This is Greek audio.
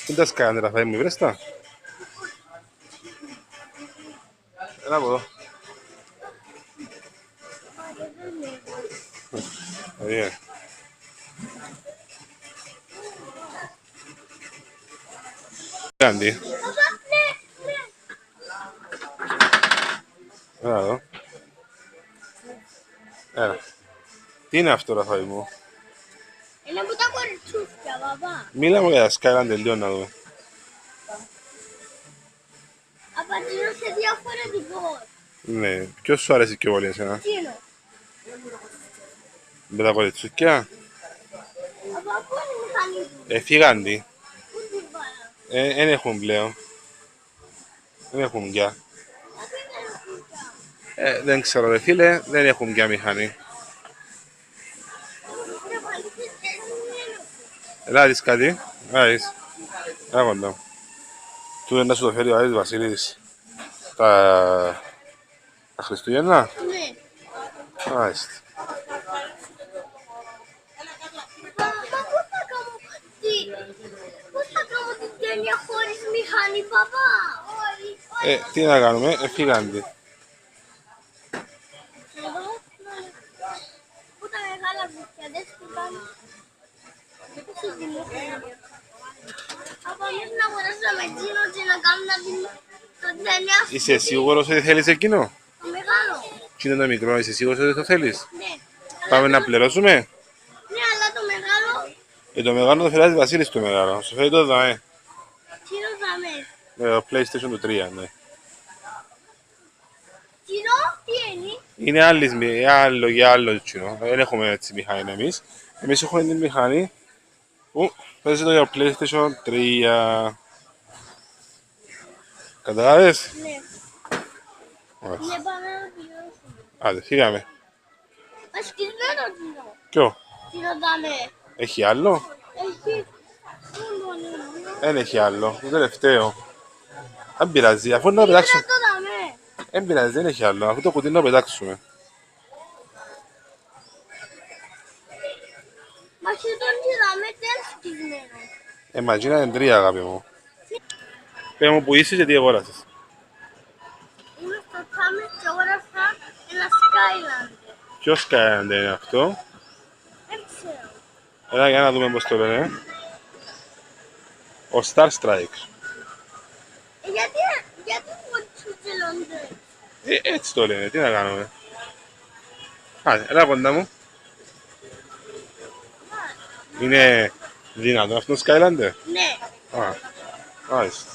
Πού τα σκάνε τα φάει μου, βρες τα. Έλα από εδώ. Ωραία. Κάντι. Έλα εδώ. Έλα. Τι είναι αυτό Ραφαή μου? Είναι από τα κοριτσούθια, μπαμπά. Μίλα μου για τα Skyland τελείω να δούμε. Απαντήσω σε διαφορετικό. Ναι, ποιος σου αρέσει πιο πολύ εσένα? Τι είναι? Με τα κοριτσούκια. Από πού είναι η μηχανή του? Φύγαντι. Πού την βάλα? Δεν έχουν πλέον. Δεν έχουν πια. Γιατί δεν είναι κουτά? Δεν ξέρω ρε φίλε, δεν έχουν πια μηχανή. Έλα δεις κάτι. Έλα δεις. Έλα κοντά. Του δεν θα σου το φέρει ο Άρης Βασίλης. Τα Χριστούγεννα. Ναι. Μάλιστα. Πώς θα κάνω την ταινία χωρίς μηχανή, παπά? Τι να κάνουμε, φύγαντι. Εδώ, πού τα μεγάλα βουτιά, δεν σκουτάνε. Πού δημιουργία. Από εμείς να μπορέσουμε εκείνο και να κάνουμε την ταινία. Είσαι σίγουρος ότι θέλεις εκείνο? Το μεγάλο. Τι είναι το μικρό, είσαι σίγουρος ότι το θέλεις? Ναι. Πάμε να πληρώσουμε. Ναι, αλλά το μεγάλο. Το μεγάλο το φέρει Βασίλης το μεγάλο. Σου φέρει το δαμέ. Τι είναι δαμές? Το PlayStation του 3, ναι. Κοινό, τι είναι? Είναι άλλο για άλλο τσινό. Δεν έχουμε έτσι μηχανή εμείς. Εμείς έχουμε την μηχανή που παίζει το για PlayStation 3. Καταλάβες? Ναι. Μάλιστα. Ναι, πάμε να πληρώσουμε. Άντε, φύγαμε. Ασκισμένο κοινό. Ποιο? Κοινό δαμέ. Έχει άλλο? Έχει. Δεν έχει άλλο. Το τελευταίο. Αν πειράζει, αφού να πετάξουμε. Το δαμέ. Δεν πειράζει, δεν έχει άλλο. Αφού το κουτί να πετάξουμε. Μα σχεδόν τι δαμέ δεν σκισμένο. Μαζί είναι 3 αγάπη μου. Πες μου που είσαι και τι αγόρασες. Είμαι στο Τάμις και αγόρασα ένα Skyland. Ποιο Skyland είναι αυτό? Δεν ξέρω. Έλα για να δούμε πώς το λένε. Ο Star Strike. Γιατί κοτσουτσελώνται? Έτσι το λένε, τι να κάνουμε. Άντε, έλα κοντά μου. Είναι δυνατό αυτό το Skylander? Ναι. Α, μάλιστα.